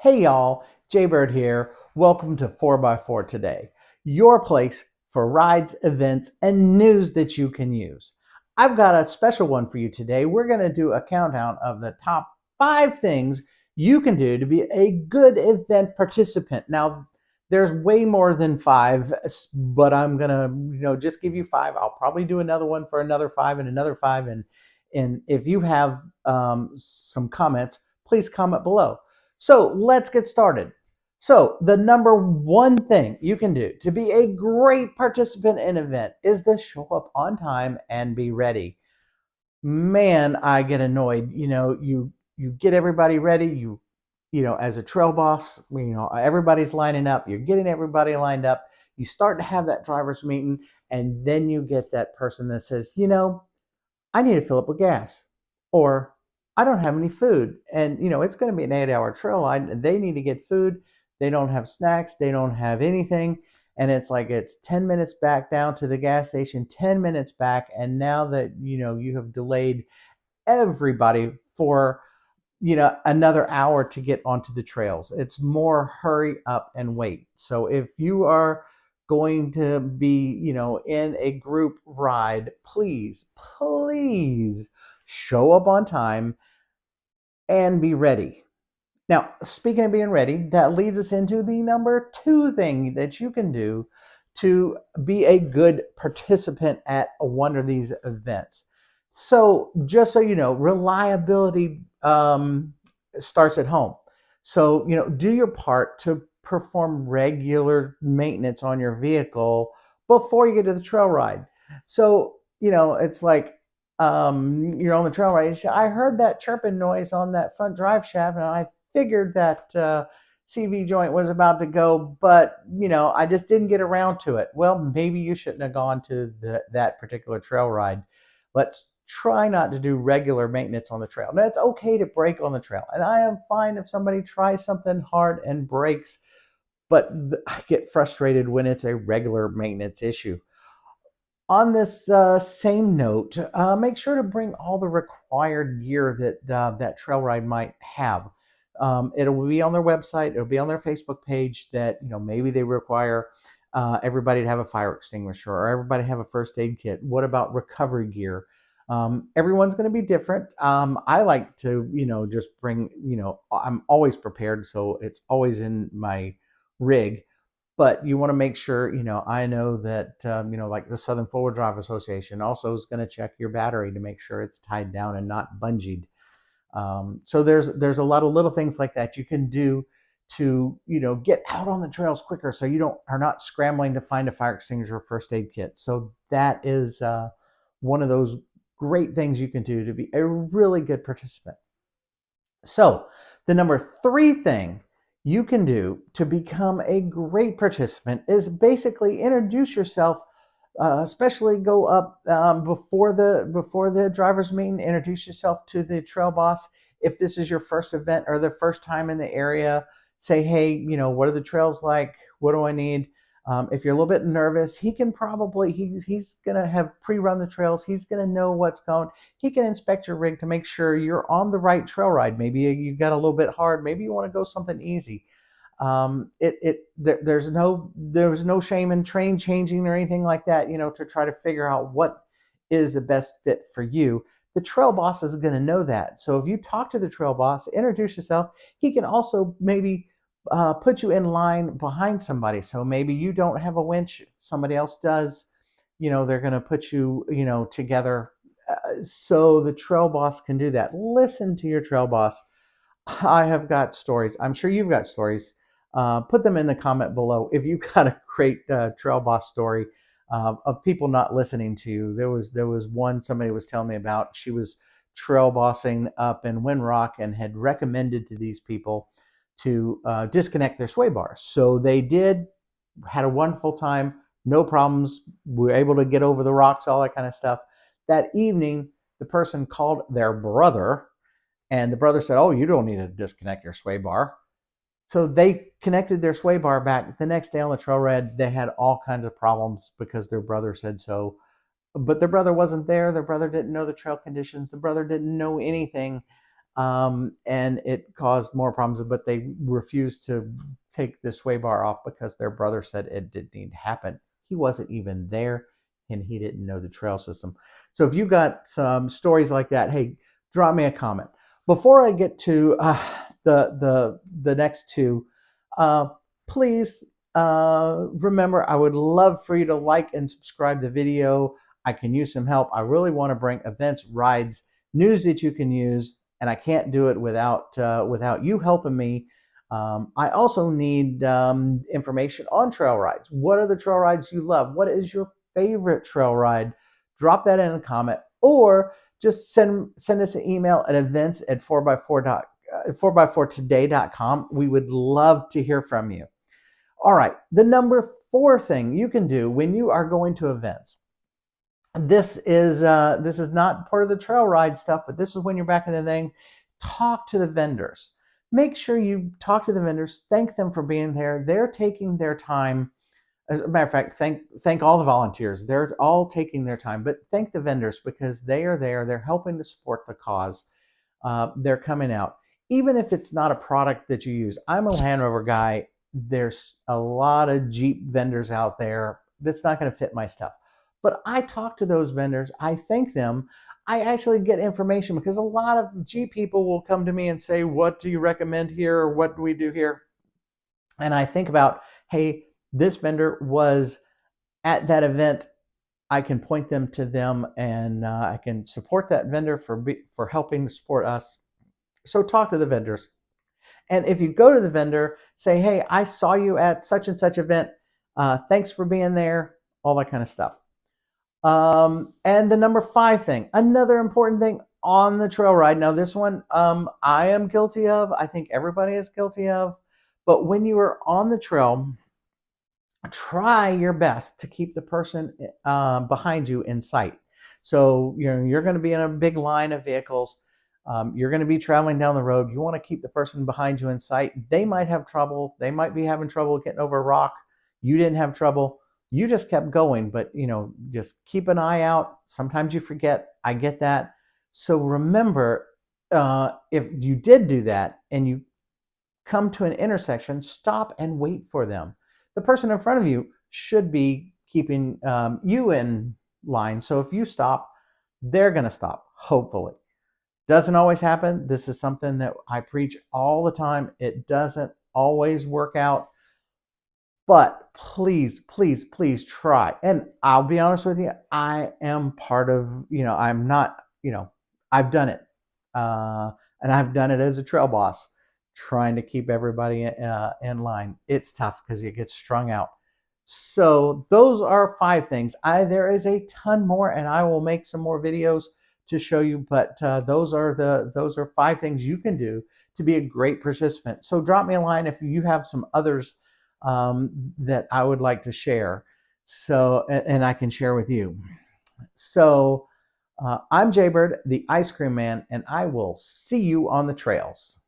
Hey y'all, Jaybird here. Welcome to 4x4 Today, your place for rides, events, and news that you can use. I've got a special one for you today. We're going to do a countdown of the top 5 things you can do to be a good event participant. Now, there's way more than 5, but I'm going to, just give you 5. I'll probably do another one for another 5 and another 5. And if you have some comments, please comment below. So let's get started. So the number one thing you can do to be a great participant in an event is to show up on time and be ready. Man, I get annoyed. You get everybody ready. As a trail boss, everybody's lining up. You're getting everybody lined up. You start to have that driver's meeting, and then you get that person that says, I need to fill up with gas, or I don't have any food. And, it's going to be an 8-hour trail ride, and they need to get food. They don't have snacks. They don't have anything. And it's like it's 10 minutes back down to the gas station, 10 minutes back. And now that, you have delayed everybody for, another hour to get onto the trails. It's more hurry up and wait. So if you are going to be, in a group ride, please show up on time and be ready. Now, speaking of being ready, that leads us into the number 2 thing that you can do to be a good participant at one of these events. So, just so you know, reliability starts at home. So, do your part to perform regular maintenance on your vehicle before you get to the trail ride. So, it's like you're on the trail ride. I heard that chirping noise on that front drive shaft, and I figured that CV joint was about to go, but I just didn't get around to it. Well, maybe you shouldn't have gone to that particular trail ride. Let's try not to do regular maintenance on the trail. Now, it's okay to break on the trail, and I am fine if somebody tries something hard and breaks, but I get frustrated when it's a regular maintenance issue. On this same note, make sure to bring all the required gear that trail ride might have. It'll be on their website. It'll be on their Facebook page that maybe they require everybody to have a fire extinguisher, or everybody have a first aid kit. What about recovery gear? Everyone's going to be different. I like to just bring I'm always prepared, so it's always in my rig. But you want to make sure, I know that, like the Southern Four Wheel Drive Association also is going to check your battery to make sure it's tied down and not bungeed. So there's a lot of little things like that you can do to, get out on the trails quicker, so you are not scrambling to find a fire extinguisher or first aid kit. So that is one of those great things you can do to be a really good participant. So the number 3 thing you can do to become a great participant is basically introduce yourself, especially go up before the driver's meeting. Introduce yourself to the trail boss. If this is your first event or the first time in the area, say, hey, what are the trails like? What do I need? If you're a little bit nervous, he's gonna have pre-run the trails. He's gonna know what's going. He can inspect your rig to make sure you're on the right trail ride. Maybe you got a little bit hard. Maybe you want to go something easy. There's no shame in train changing or anything like that. To try to figure out what is the best fit for you. The trail boss is going to know that. So if you talk to the trail boss, introduce yourself. He can also maybe put you in line behind somebody. So maybe you don't have a winch, somebody else does. They're going to put you, together, so the trail boss can do that. Listen to your trail boss. I have got stories. I'm sure you've got stories. Put them in the comment below if you got a great trail boss story of people not listening to you. There was one somebody was telling me about. She was trail bossing up in Windrock and had recommended to these people to disconnect their sway bars. So they did, had a wonderful time, no problems. We were able to get over the rocks, all that kind of stuff. That evening, the person called their brother, and the brother said, oh, you don't need to disconnect your sway bar. So they connected their sway bar back. The next day on the trail ride, they had all kinds of problems because their brother said so. But their brother wasn't there. Their brother didn't know the trail conditions. The brother didn't know anything. and it caused more problems. But they refused to take the sway bar off because their brother said it didn't need to happen. He wasn't even there, and he didn't know the trail system. So if you got some stories like that, hey, drop me a comment. Before I get to the next two, please remember, I would love for you to like and subscribe the video. I can use some help. I really want to bring events, rides, news that you can use, and I can't do it without you helping me. I also need information on trail rides. What are the trail rides you love? What is your favorite trail ride? Drop that in a comment, or just send us an email at events@4x4today.com. We would love to hear from you. All right, the number 4 thing you can do when you are going to events. This is not part of the trail ride stuff, but this is when you're back in the thing. Talk to the vendors. Make sure you talk to the vendors. Thank them for being there. They're taking their time. As a matter of fact, thank all the volunteers. They're all taking their time, but thank the vendors because they are there. They're helping to support the cause. They're coming out. Even if it's not a product that you use. I'm a Land Rover guy. There's a lot of Jeep vendors out there that's not going to fit my stuff. But I talk to those vendors. I thank them. I actually get information because a lot of Jeep people will come to me and say, what do you recommend here? Or what do we do here? And I think about, hey, this vendor was at that event. I can point them to them, and I can support that vendor for helping to support us. So talk to the vendors. And if you go to the vendor, say, hey, I saw you at such and such event. Thanks for being there, all that kind of stuff. And the number 5 thing, another important thing on the trail ride. Now, this one I am guilty of. I think everybody is guilty of. But when you are on the trail, try your best to keep the person behind you in sight. So you're going to be in a big line of vehicles. You're going to be traveling down the road. You want to keep the person behind you in sight. They might have trouble. They might be having trouble getting over a rock. You didn't have trouble. You just kept going, but just keep an eye out. Sometimes you forget. I get that. So remember, if you did do that and you come to an intersection, stop and wait for them. The person in front of you should be keeping you in line. So if you stop, they're going to stop, hopefully. Doesn't always happen. This is something that I preach all the time. It doesn't always work out. But please, please, please try. And I'll be honest with you, I am part of, I'm not, I've done it. And I've done it as a trail boss, trying to keep everybody in line. It's tough because you get strung out. So those are 5 things. There is a ton more, and I will make some more videos to show you, but those are 5 things you can do to be a great participant. So drop me a line if you have some others that I would like to share, and I can share with you. So I'm Jaybird, the Ice Cream Man, and I will see you on the trails.